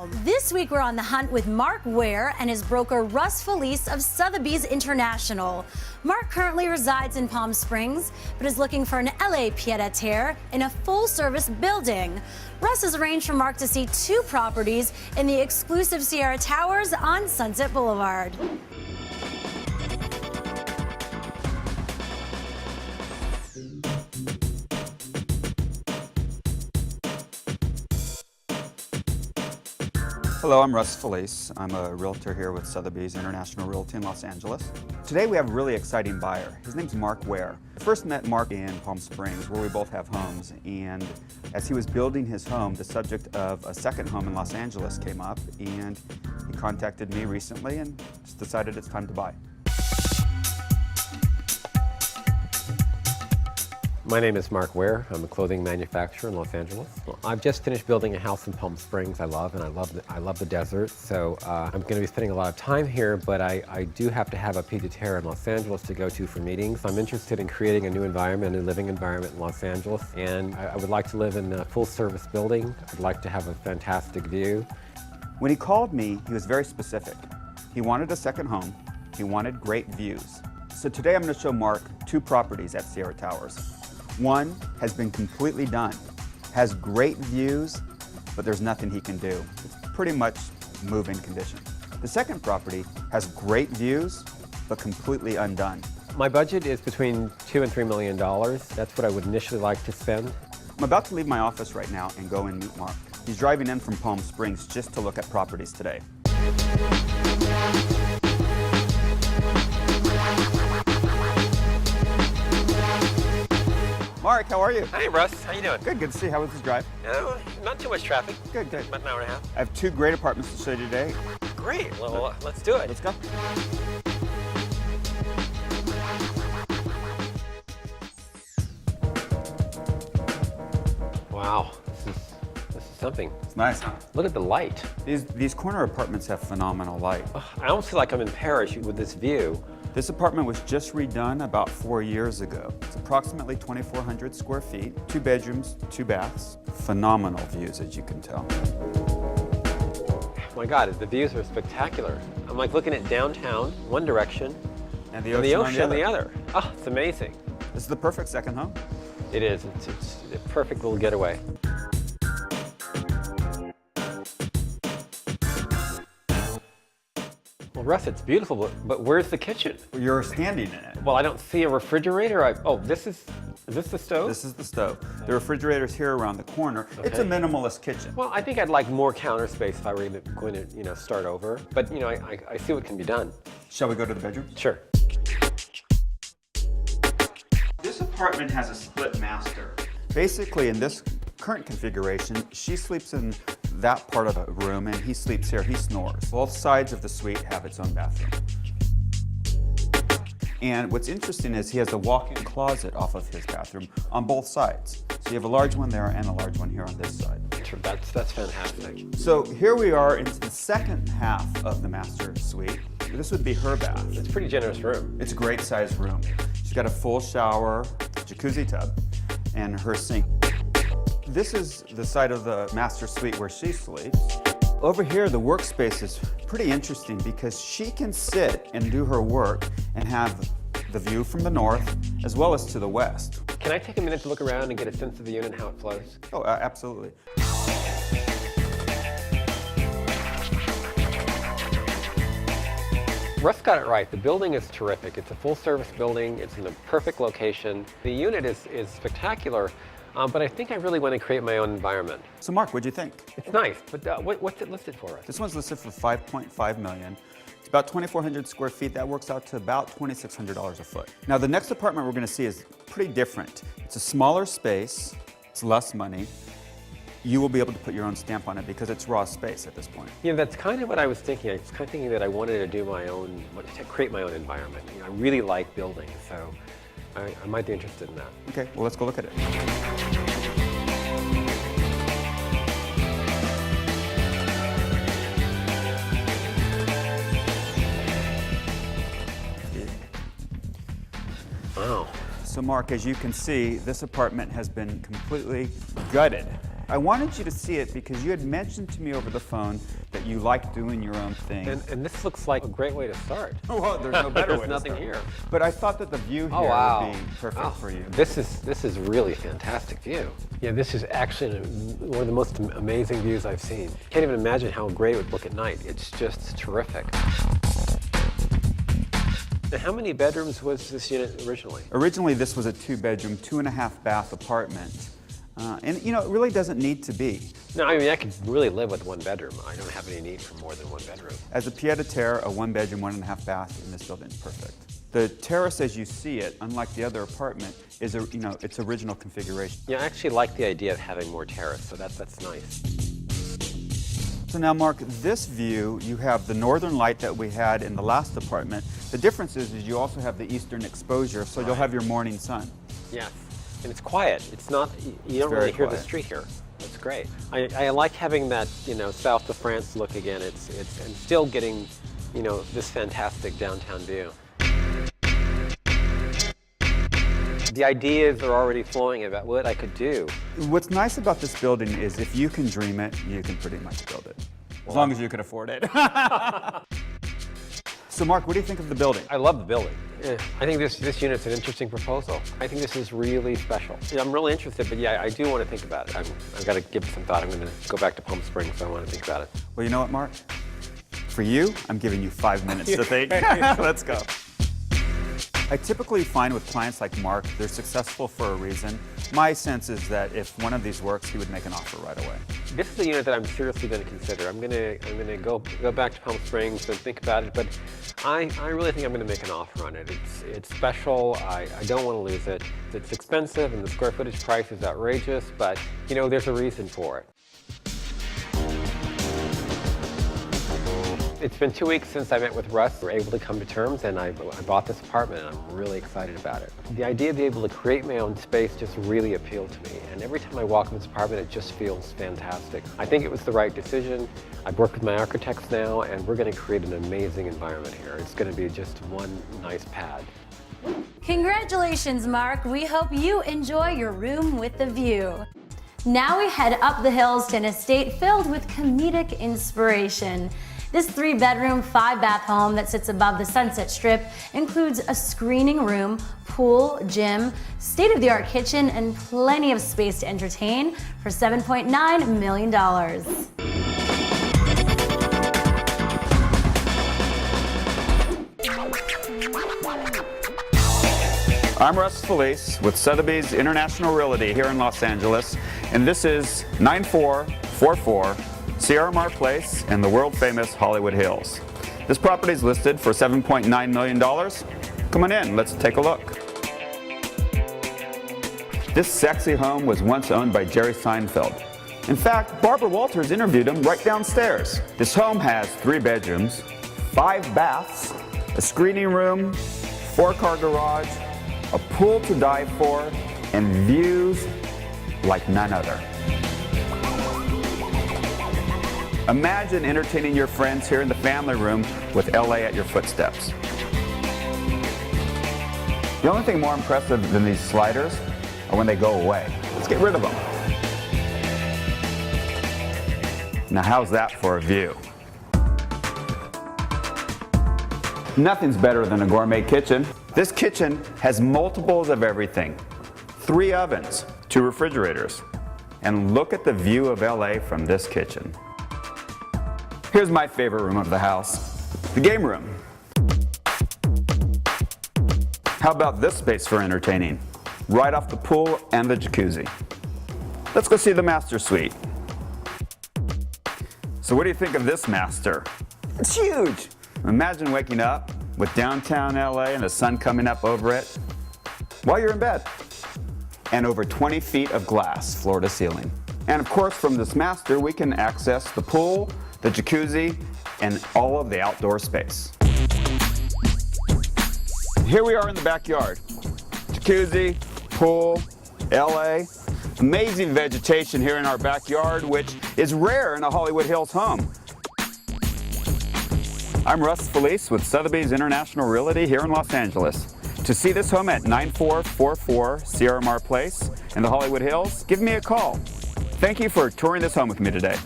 This week we're on the hunt with Mark Ware and his broker RUSS FILICE of Sotheby's International. Mark currently resides in Palm Springs, but is looking for an LA pied-à-terre in a full-service building. RUSS has arranged for Mark to see 2 properties in the exclusive Sierra Towers on Sunset Boulevard. Hello, I'm RUSS FILICE. I'm a realtor here with Sotheby's International Realty in Los Angeles. Today we have a really exciting buyer. His name's Mark Ware. I first met Mark in Palm Springs, where we both have homes, and as he was building his home, the subject of a second home in Los Angeles came up, and he contacted me recently and just decided it's time to buy. My name is Mark Ware. I'm a clothing manufacturer in Los Angeles. Well, I've just finished building a house in Palm Springs I love the desert, so I'm going to be spending a lot of time here, but I do have to have a pied-à-terre in Los Angeles to go to for meetings. I'm interested in creating a new environment, a new living environment in Los Angeles, and I would like to live in a full-service building. I'd like to have a fantastic view. When he called me, he was very specific. He wanted a second home. He wanted great views. So today I'm going to show Mark 2 properties at Sierra Towers. One has been completely done, has great views, but there's nothing he can do. It's pretty much move-in condition. The second property has great views, but completely undone. My budget is between $2 and $3 million. That's what I would initially like to spend. I'm about to leave my office right now and go and meet Mark. He's driving in from Palm Springs just to look at properties today. Mark, how are you? Hey, Russ. How you doing? Good to see you. How was this drive? Not too much traffic. Good. About an hour and a half. I have 2 great apartments to show you today. Great. Well, let's do it. Let's go. Wow. This is something. It's nice, huh? Look at the light. These corner apartments have phenomenal light. I almost feel like I'm in Paris with this view. This apartment was just redone about 4 years ago. It's approximately 2,400 square feet, 2 bedrooms, 2 baths. Phenomenal views, as you can tell. Oh my God, the views are spectacular. I'm like looking at downtown, one direction, and the ocean on the other. Oh, it's amazing. This is the perfect second home. It is. It's a perfect little getaway. Well, Russ, it's beautiful, but where's the kitchen? You're standing in it. Well, I don't see a refrigerator. Oh, is this the stove? This is the stove. The refrigerator's here around the corner. Okay. It's a minimalist kitchen. Well, I think I'd like more counter space if I were going to, start over. But, I see what can be done. Shall we go to the bedroom? Sure. This apartment has a split master. Basically, in this current configuration, she sleeps in that part of the room and he sleeps here. He snores. Both sides of the suite have its own bathroom. And what's interesting is he has a walk-in closet off of his bathroom on both sides. So you have a large one there and a large one here on this side. That's fantastic. So here we are into the second half of the master suite. This would be her bath. It's a pretty generous room. It's a great sized room. She's got a full shower, jacuzzi tub, and her sink. This is the side of the master suite where she sleeps. Over here, the workspace is pretty interesting because she can sit and do her work and have the view from the north as well as to the west. Can I take a minute to look around and get a sense of the unit and how it flows? Oh, absolutely. Russ got it right. The building is terrific. It's a full-service building. It's in a perfect location. The unit is spectacular. But I think I really want to create my own environment. So Mark, what'd you think? It's nice, but what's it listed for us? This one's listed for $5.5 million. It's about 2,400 square feet. That works out to about $2,600 a foot. Now the next apartment we're going to see is pretty different. It's a smaller space. It's less money. You will be able to put your own stamp on it because it's raw space at this point. Yeah, that's kind of what I was thinking. I was kind of thinking that I wanted to do my own, to create my own environment. I really like building, so I might be interested in that. Okay, well, let's go look at it. Wow. So Mark, as you can see, this apartment has been completely gutted. I wanted you to see it because you had mentioned to me over the phone that you like doing your own thing. And this looks like a great way to start. Well, there's no better way to There's nothing start. here. But I thought that the view here would be perfect for you. This is really fantastic view. Yeah, this is actually one of the most amazing views I've seen. Can't even imagine how great it would look at night. It's just terrific. Now, how many bedrooms was this unit originally? Originally, this was a 2-bedroom, 2.5-bath apartment. And you know, it really doesn't need to be. No, I mean, I could really live with 1 bedroom. I don't have any need for more than 1 bedroom. As a pied-à-terre, a 1-bedroom, 1.5-bath in this building is perfect. The terrace, as you see it, unlike the other apartment, is its original configuration. Yeah, I actually like the idea of having more terrace, so that's nice. So now, Mark, this view, you have the northern light that we had in the last apartment. The difference is you also have the eastern exposure, so you'll have your morning sun. Yes, and it's quiet. It's not, you don't really hear the street here. It's great. I like having that, you know, south of France look again. And still getting, you know, this fantastic downtown view. The ideas are already flowing about what I could do. What's nice about this building is if you can dream it, you can pretty much build it. As long as you can afford it. So Mark, what do you think of the building? I love the building. I think this unit's an interesting proposal. I think this is really special. Yeah, I'm really interested, but yeah, I do want to think about it. I've got to give it some thought. I'm going to go back to Palm Springs, so I want to think about it. Well, you know what, Mark? For you, I'm giving you 5 minutes to think. Let's go. I typically find with clients like Mark, they're successful for a reason. My sense is that if one of these works, he would make an offer right away. This is a unit that I'm seriously going to consider. I'm going to go back to Palm Springs and think about it, but I really think I'm going to make an offer on it. It's special. I don't want to lose it. It's expensive, and the square footage price is outrageous, but you know, there's a reason for it. It's been 2 weeks since I met with Russ. We were able to come to terms, and I bought this apartment, and I'm really excited about it. The idea of being able to create my own space just really appealed to me, and every time I walk in this apartment, it just feels fantastic. I think it was the right decision. I've worked with my architects now, and we're going to create an amazing environment here. It's going to be just one nice pad. Congratulations, Mark. We hope you enjoy your room with the view. Now we head up the hills to an estate filled with comedic inspiration. This 3-bedroom, 5-bath home that sits above the Sunset Strip includes a screening room, pool, gym, state-of-the-art kitchen, and plenty of space to entertain for $7.9 million. I'm RUSS FILICE with Sotheby's International Realty here in Los Angeles, and this is 9444 Sierra Mar Place in the world-famous Hollywood Hills. This property is listed for $7.9 million. Come on in, let's take a look. This sexy home was once owned by Jerry Seinfeld. In fact, Barbara Walters interviewed him right downstairs. This home has 3 bedrooms, 5 baths, a screening room, 4-car garage, a pool to die for, and views like none other. Imagine entertaining your friends here in the family room with LA at your footsteps. The only thing more impressive than these sliders are when they go away. Let's get rid of them. Now how's that for a view? Nothing's better than a gourmet kitchen. This kitchen has multiples of everything. 3 ovens, 2 refrigerators. And look at the view of LA from this kitchen. Here's my favorite room of the house, the game room. How about this space for entertaining? Right off the pool and the jacuzzi. Let's go see the master suite. So what do you think of this master? It's huge. Imagine waking up with downtown LA and the sun coming up over it while you're in bed. And over 20 feet of glass, floor to ceiling. And of course, from this master, we can access the pool, the jacuzzi, and all of the outdoor space. Here we are in the backyard. Jacuzzi, pool, LA. Amazing vegetation here in our backyard, which is rare in a Hollywood Hills home. I'm RUSS FILICE with Sotheby's International Realty here in Los Angeles. To see this home at 9444 Sierra Mar Place in the Hollywood Hills, give me a call. Thank you for touring this home with me today.